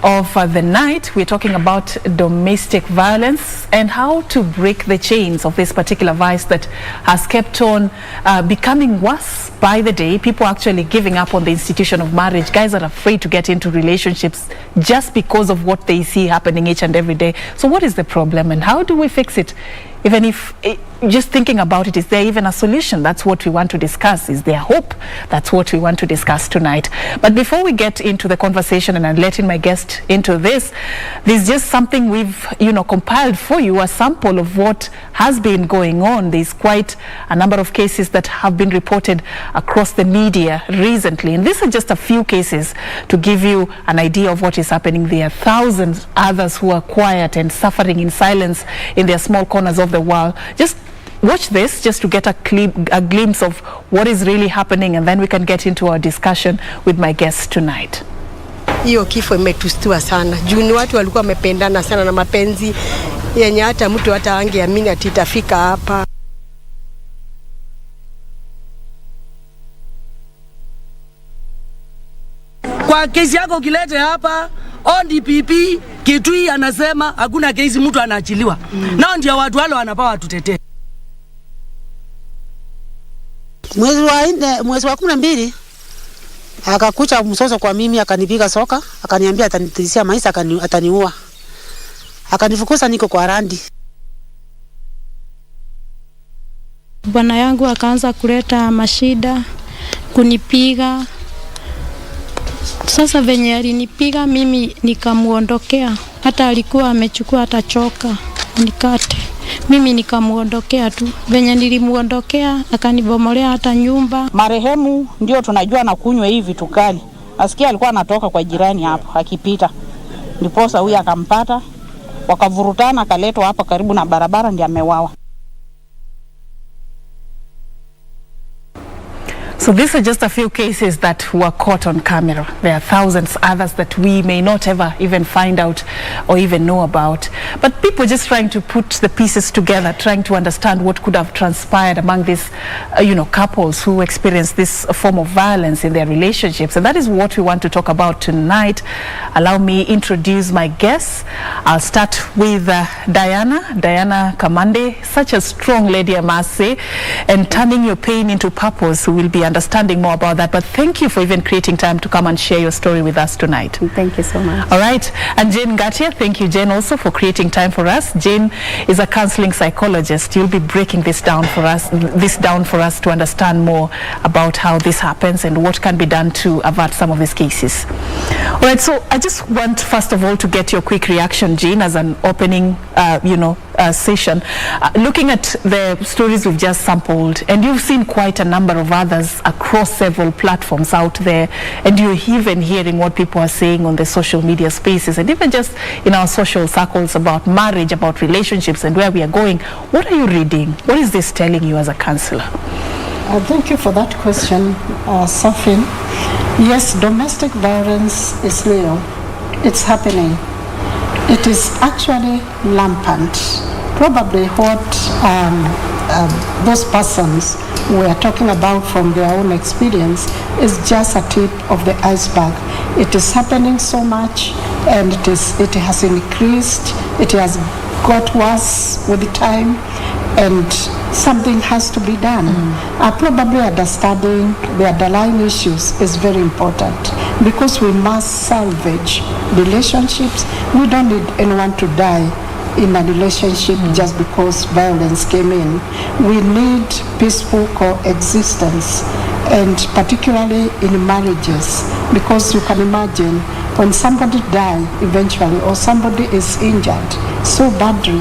of the night. We're talking about domestic violence and how to break the chains of this particular vice that has kept on becoming worse by the day. People actually giving up on the institution of marriage. Guys are afraid to get into relationships just because of what they see happening each and every day. So what is the problem and how do we fix it? Even if just thinking about it, is there even a solution? That's what we want to discuss. Is there hope? That's what we want to discuss tonight. But before we get into the conversation and I'm letting my guest into this, there's just something we've, compiled for you, a sample of what has been going on. There's quite a number of cases that have been reported across the media recently. And these are just a few cases to give you an idea of what is happening. There are thousands others who are quiet and suffering in silence in their small corners of the world. Just watch this just to get a glimpse of what is really happening, and then we can get into our discussion with my guests tonight. Hiyo kifo imetustua sana. Juu ni watu walikuwa wamependana sana na mapenzi yenye hata mtu hata angeamini ati itafika hapa. Kwa kesi yako kilete hapa, ODPP Kitui anasema hakuna kesi mtu anaachiliwa. Nao ndio watu wale wanapawa tutetee. Mwezi wa 12 akakucha msoso kwa mimi, akanipiga soka, akaniambia atanitishia maisha, ataniua. Akanifukuza niko kwa randi. Bwana yangu akaanza kuleta mashida, kunipiga. Sasa venye alinipiga mimi nikamuondokea. Hata alikuwa amechukua hata choka nikate. Mimi nikamuondokea tu. Venye nilimuondokea akanibomolea hata nyumba. Marehemu ndio tunajua na kunywa hivi tukali. Asikia alikuwa anatoka kwa jirani hapo akipita. Ndiposa huyu akampata, wakavurutana, akaletwa hapa karibu na barabara, ndiye amewawa. So these are just a few cases that were caught on camera. There are thousands others that we may not ever even find out or even know about. But people just trying to put the pieces together, trying to understand what could have transpired among these, couples who experience this form of violence in their relationships. And that is what we want to talk about tonight. Allow me introduce my guests. I'll start with Diana Kamande, such a strong lady, I must say, and turning your pain into purpose. Who will be understanding more about that, but thank you for even creating time to come and share your story with us tonight. Thank you so much. All right, and Jane Ngatia, thank you, Jane, also for creating time for us. Jane is a counseling psychologist. You'll be breaking this down for us to understand more about how this happens and what can be done to avert some of these cases. All right, so I just want first of all to get your quick reaction, Jane, as an opening session. Looking at the stories we've just sampled, and you've seen quite a number of others across several platforms out there, and you're even hearing what people are saying on the social media spaces and even just in our social circles about marriage, about relationships and where we are going. What are you reading? What is this telling you as a counselor? Thank you for that question, Serfine. Yes, domestic violence is real. It's happening. It is actually rampant. Probably what those persons we are talking about from their own experience is just a tip of the iceberg. It is happening so much, and it has increased. It has got worse with the time, and something has to be done. Probably understanding the underlying issues is very important, because we must salvage relationships. We don't need anyone to die in a relationship just because violence came in. We need peaceful coexistence, and particularly in marriages, because you can imagine when somebody dies eventually, or somebody is injured so badly,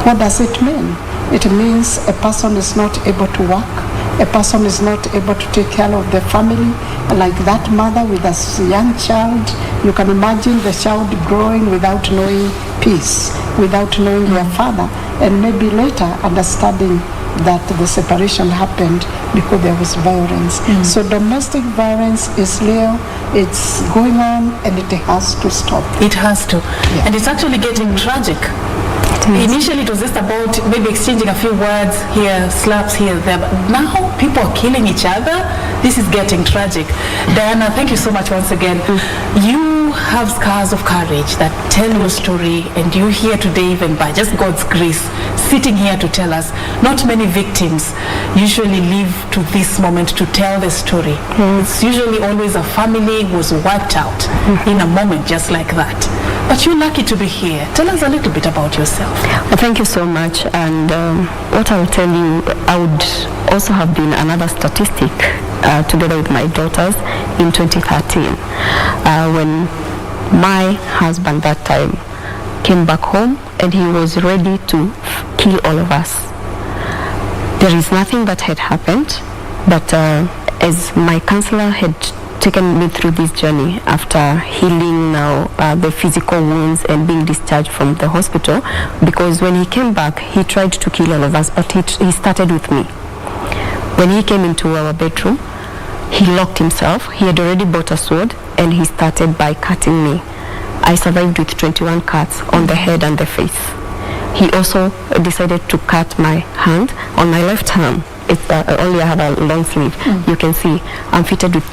what does it mean? It means a person is not able to work, a person is not able to take care of the family, like that mother with a young child. You can imagine the child growing without knowing peace, without knowing their father, and maybe later understanding that the separation happened because there was violence. So domestic violence is real, it's going on, and it has to stop. It has to. Yeah. And it's actually getting tragic. Initially, it was just about maybe exchanging a few words here, slaps here, there. But now people are killing each other. This is getting tragic. Diana, thank you so much once again. You have scars of courage that tell your story, and you here today, even by just God's grace, sitting here to tell us. Not many victims usually live to this moment to tell the story. It's usually always a family was wiped out in a moment just like that. But you're lucky to be here. Tell us a little bit about yourself. Well, thank you so much. And what I'll tell you, I would also have been another statistic together with my daughters in 2013 when my husband that time came back home and he was ready to kill all of us. There is nothing that had happened, but as my counselor had taken me through this journey after healing now the physical wounds and being discharged from the hospital, because when he came back, he tried to kill all of us, but he started with me. When he came into our bedroom, he locked himself. He had already bought a sword and he started by cutting me. I survived with 21 cuts on the head and the face. He also decided to cut my hand on my left arm. It's only I have a long sleeve. You can see I'm fitted with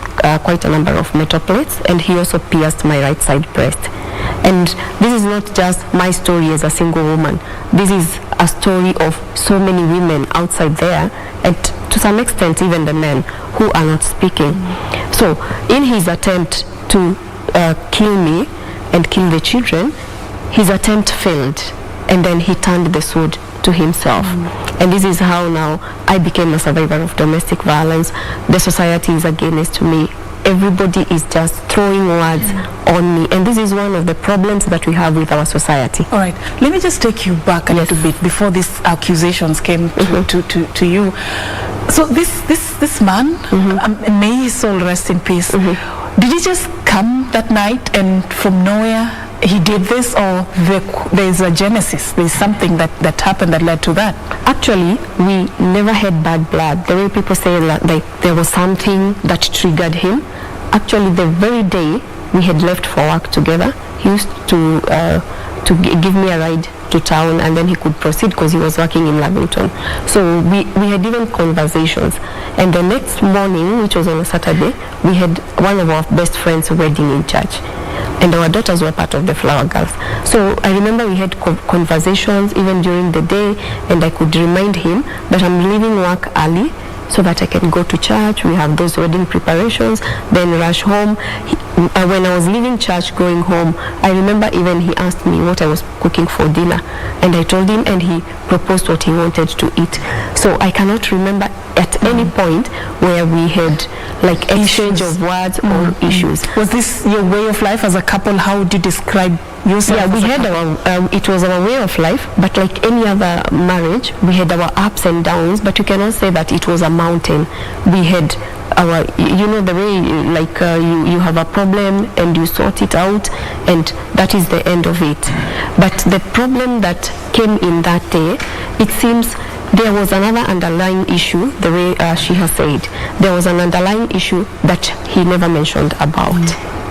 quite a number of metal plates, and he also pierced my right side breast. And this is not just my story as a single woman. This is a story of so many women outside there, and to some extent even the men who are not speaking. So in his attempt to kill me and kill the children, his attempt failed, and then he turned the sword to himself. And this is how now I became a survivor of domestic violence. The society is against me. Everybody is just throwing words on me, and this is one of the problems that we have with our society. All right, let me just take you back a little bit before these accusations came to you. So this man, may his soul rest in peace, did he just come that night and from nowhere he did this, or there's a genesis, there's something that happened that led to that? Actually, we never had bad blood. The way people say that there was something that triggered him. Actually, the very day we had left for work together, he used to give me a ride to town, and then he could proceed because he was working in Lavington. So we had even conversations. And the next morning, which was on a Saturday, we had one of our best friends' wedding in church. And our daughters were part of the Flower Girls. So I remember we had conversations even during the day, and I could remind him that I'm leaving work early so that I can go to church. We have those wedding preparations, then rush home. When I was leaving church going home, I remember even he asked me what I was cooking for dinner, and I told him, and he proposed what he wanted to eat. So I cannot remember at any point where we had like exchange of words or issues. Was this your way of life as a couple? How would you describe yourself? Yeah, we had our, it was our way of life, but like any other marriage, we had our ups and downs, but you cannot say that it was a mountain. We had our, you know, the way like you have a problem and you sort it out, and that is the end of it. But the problem that came in that day, it seems there was another underlying issue, the way she has said. There was an underlying issue that he never mentioned about.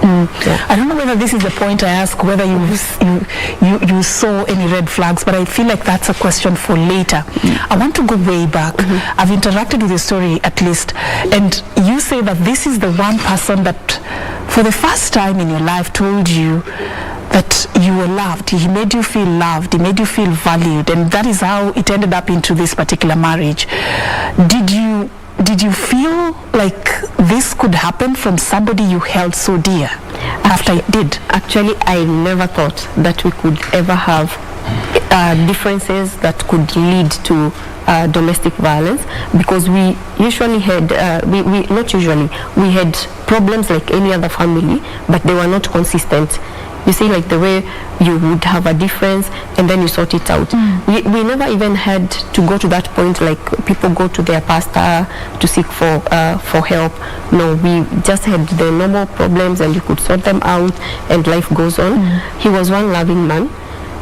Yeah. I don't know whether this is the point I ask, whether you saw any red flags, but I feel like that's a question for later. I want to go way back. I've interacted with your story at least, and you say that this is the one person that for the first time in your life told you that you were loved. He made you feel loved, he made you feel valued, and that is how it ended up into this particular marriage. Did you feel like this could happen from somebody you held so dear after it did? Actually, I never thought that we could ever have differences that could lead to domestic violence, because we usually had, we had problems like any other family, but they were not consistent. You see, like the way you would have a difference and then you sort it out. We never even had to go to that point like people go to their pastor to seek for help. No, we just had the normal problems and you could sort them out and life goes on. He was one loving man.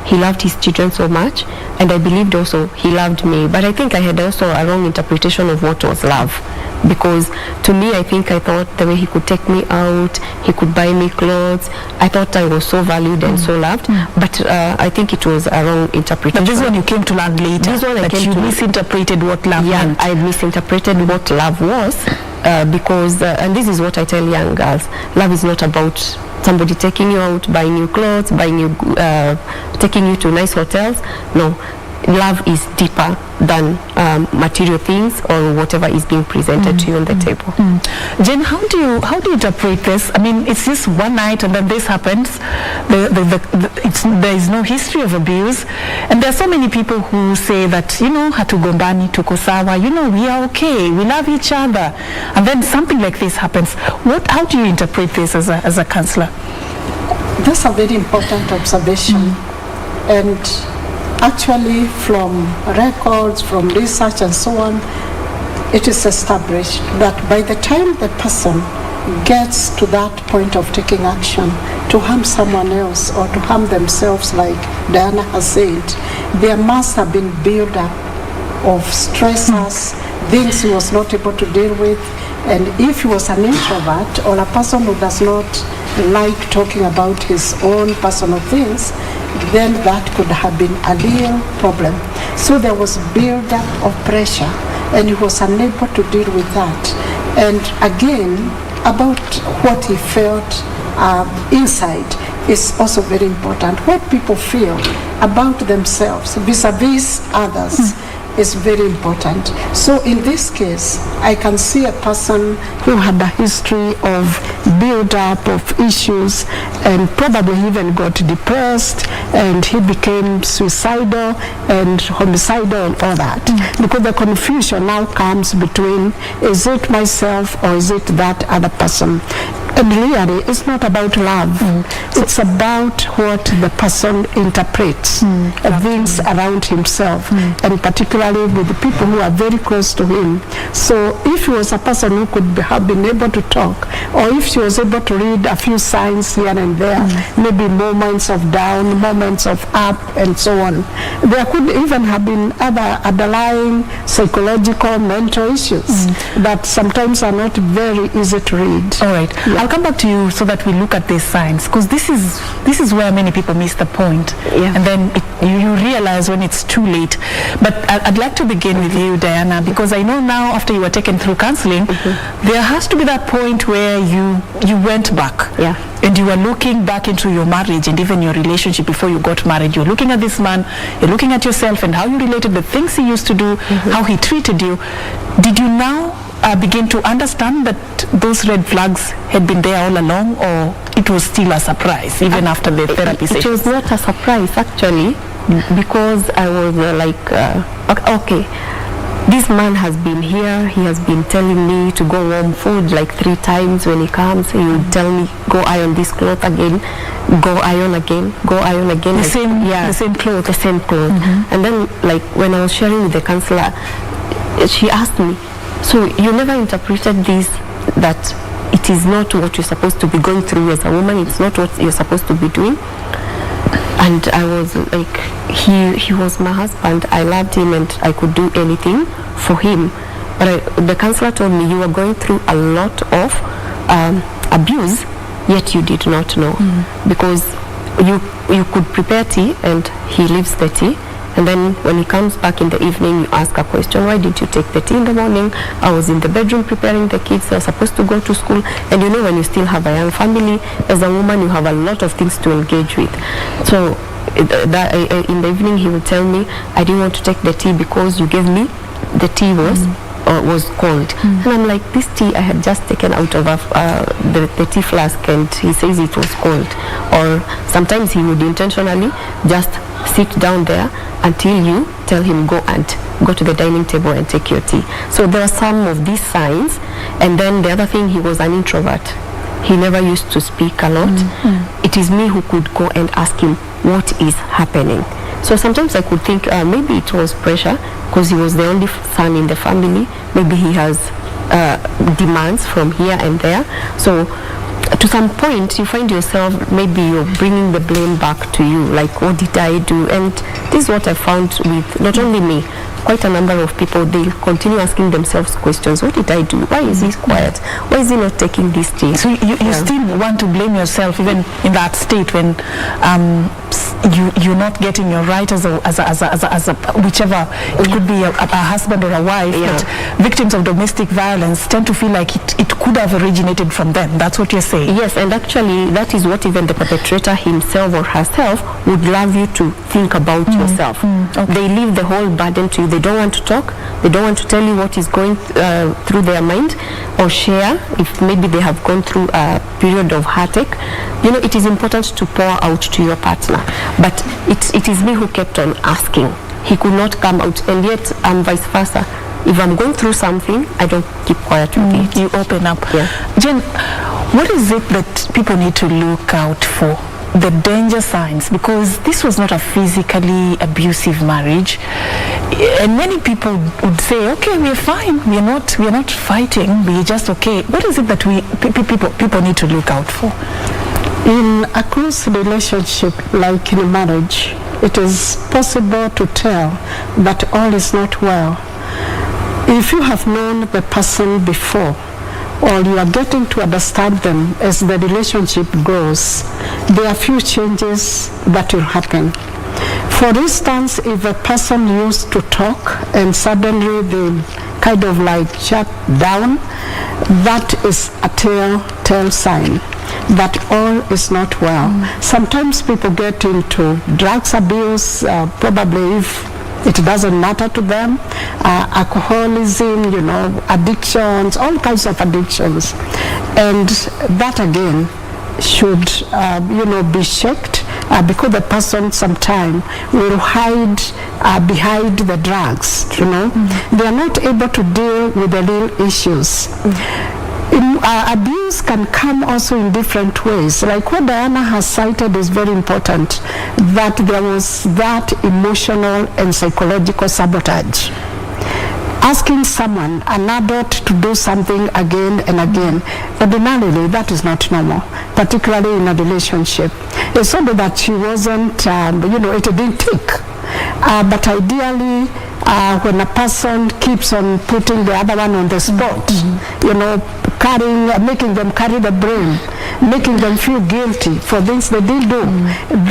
He loved his children so much, and I believed also he loved me. But I think I had also a wrong interpretation of what was love, because to me, I thought the way he could take me out, he could buy me clothes, I thought I was so valued and so loved, but I think it was a wrong interpretation. But this one you came to learn later, this one I that came you to misinterpreted what love meant. I misinterpreted what love was, because, and this is what I tell young girls, love is not about somebody taking you out, buying you clothes, taking you to nice hotels. No, love is deeper than material things or whatever is being presented to you on the table. Jen, how do you interpret this? I mean, it's just one night and then this happens. There is no history of abuse, and there are so many people who say that, hatugombani, tuko sawa, we are okay, we love each other, and then something like this happens. How do you interpret this as a counselor? That's a very important observation, and actually from records, from research and so on, it is established that by the time the person gets to that point of taking action to harm someone else or to harm themselves, like Diana has said, there must have been build-up of stressors, things he was not able to deal with. And if he was an introvert or a person who does not like talking about his own personal things, then that could have been a real problem. So there was build-up of pressure, and he was unable to deal with that. And again, about what he felt inside is also very important. What people feel about themselves vis-a-vis others is very important. So in this case, I can see a person who had a history of build-up of issues and probably even got depressed, and he became suicidal and homicidal and all that. Because the confusion now comes between, is it myself or is it that other person? And really, it's not about love. It's about what the person interprets things around himself, and particularly with the people who are very close to him. So if he was a person who could have been able to talk, or if she was able to read a few signs here and there, maybe moments of down, moments of up, and so on, there could even have been other underlying psychological, mental issues that sometimes are not very easy to read. All right. Yeah. I'll come back to you so that we look at these signs, because this is where many people miss the point, and then you realize when it's too late. But I'd like to begin with you, Diana, because I know now after you were taken through counseling, there has to be that point where you went back, and you were looking back into your marriage and even your relationship before you got married. You're looking at this man, you're looking at yourself and how you related, the things he used to do, how he treated you. Did you now begin to understand that those red flags had been there all along, or it was still a surprise even after the therapy session? It was not a surprise actually, because I was okay, this man has been here, he has been telling me to go warm food like 3 times. When he comes, he would tell me, go iron this cloth again, go iron again, go iron again. The same cloth. The same cloth. And then, like, when I was sharing with the counselor, she asked me, so you never interpreted this, that it is not what you're supposed to be going through as a woman, it's not what you're supposed to be doing? And I was like, he was my husband, I loved him and I could do anything for him. But the counselor told me, you were going through a lot of abuse, yet you did not know. Because you could prepare tea and he leaves the tea, and then when he comes back in the evening, you ask a question, why did you take the tea in the morning? I was in the bedroom preparing the kids, they're supposed to go to school. And you know, when you still have a young family, as a woman, you have a lot of things to engage with. So in the evening, he would tell me, I didn't want to take the tea because you gave me, the tea was cold. And I'm like, this tea I had just taken out of the tea flask, and he says it was cold. Or sometimes he would intentionally just sit down there until you tell him go to the dining table and take your tea. So there are some of these signs. And then the other thing, he was an introvert. He never used to speak a lot. It is me who could go and ask him what is happening. So sometimes I could think maybe it was pressure because he was the only son in the family. Maybe he has demands from here and there. So to some point you find yourself, maybe you're bringing the blame back to you, like, what did I do? And this is what I found with not only me, quite a number of people. They continue asking themselves questions. What did I do? Why is he quiet? Why is he not taking this thing? So you still want to blame yourself even in that state when you're not getting your right as a whichever, it could be a husband or a wife, but victims of domestic violence tend to feel like it could have originated from them. That's what you're saying. Yes, and actually that is what even the perpetrator himself or herself would love you to think about yourself. Okay. They leave the whole burden to you. They don't want to talk. They don't want to tell you what is going through their mind or share if maybe they have gone through a period of heartache. You know, it is important to pour out to your partner. But it is me who kept on asking. He could not come out, and yet vice versa. If I'm going through something, I don't keep quiet with it. You open up. Yeah. Jen, what is it that people need to look out for? The danger signs, because this was not a physically abusive marriage, and many people would say, okay, we're fine, we're not fighting, we're just okay. What is it that people need to look out for? In a close relationship, like in a marriage, it is possible to tell that all is not well. If you have known the person before, or you are getting to understand them as the relationship grows, there are few changes that will happen. For instance, if a person used to talk and suddenly they kind of like shut down, that is a telltale sign that all is not well. Sometimes people get into drugs abuse, probably if it doesn't matter to them, alcoholism, you know, addictions, all kinds of addictions. And that again should, be checked because the person sometime will hide behind the drugs, you know. They are not able to deal with the real issues. Abuse can come also in different ways. Like what Diana has cited is very important, that there was that emotional and psychological sabotage. Asking someone, an adult, to do something again and again, ordinarily that is not normal, particularly in a relationship. It's only that she wasn't, it didn't tick. But ideally, when a person keeps on putting the other one on the spot, making them carry the blame, making them feel guilty for things they did do,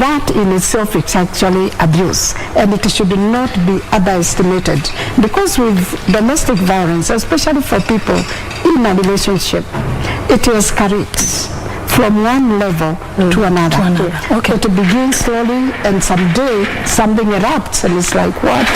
that in itself is actually abuse, and it should not be underestimated. Because with domestic violence, especially for people in a relationship, it escalates from one level to another. Okay. It begins slowly, and someday something erupts, and it's like, what?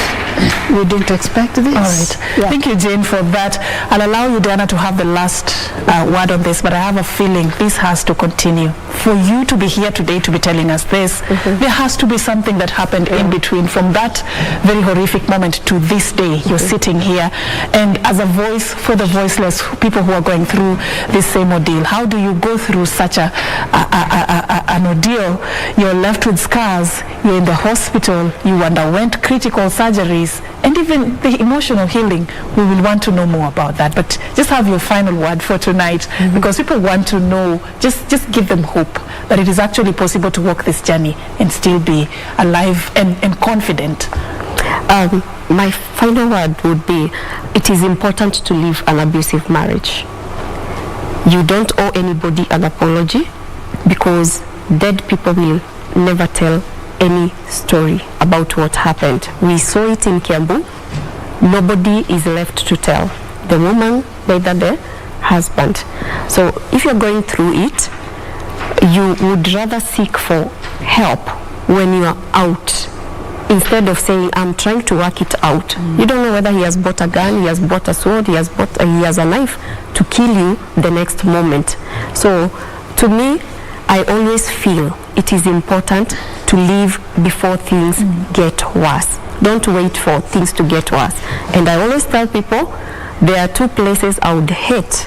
We didn't expect this. All right. Yeah. Thank you, Jane, for that. I'll allow you, Diana, to have the last word on this, but I have a feeling this has to continue. For you to be here today to be telling us this, there has to be something that happened in between, from that very horrific moment to this day. You're sitting here, and as a voice for the voiceless, people who are going through this same ordeal, how do you go through such an ordeal? You're left with scars, you're in the hospital, you underwent critical surgeries, and even the emotional healing. We will want to know more about that, but just have your final word for tonight, because people want to know, just give them hope that it is actually possible to walk this journey and still be alive and confident. My final word would be, it is important to leave an abusive marriage. You don't owe anybody an apology, because dead people will never tell any story about what happened. We saw it in Kiambu. Nobody is left to tell. The woman, neither the husband. So if you're going through it, you would rather seek for help when you are out, instead of saying, I'm trying to work it out. You don't know whether he has bought a gun, he has bought a sword, he has a knife to kill you the next moment. So to me, I always feel it is important to leave before things get worse. Don't wait for things to get worse. And I always tell people, there are two places I would hate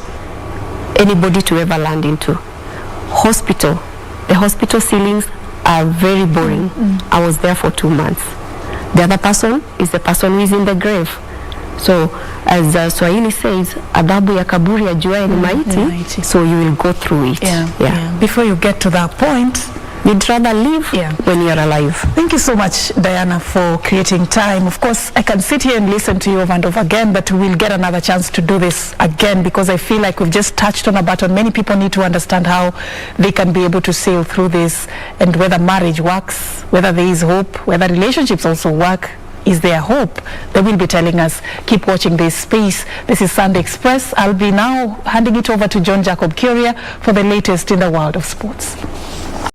anybody to ever land into. Hospital. The hospital ceilings are very boring. I was there for 2 months. The other person is the person who is in the grave. So as Swahili says, adabu ya kaburi ajuaye ni maiti, so you will go through it. Before you get to that point, you'd rather live when you're alive. Thank you so much, Diana, for creating time. Of course, I can sit here and listen to you over and over again, but we'll get another chance to do this again, because I feel like we've just touched on a button. Many people need to understand how they can be able to sail through this, and whether marriage works, whether there is hope, whether relationships also work. Is there hope? They will be telling us. Keep watching this space. This is Sunday Express. I'll be now handing it over to John Jacob Curia for the latest in the world of sports.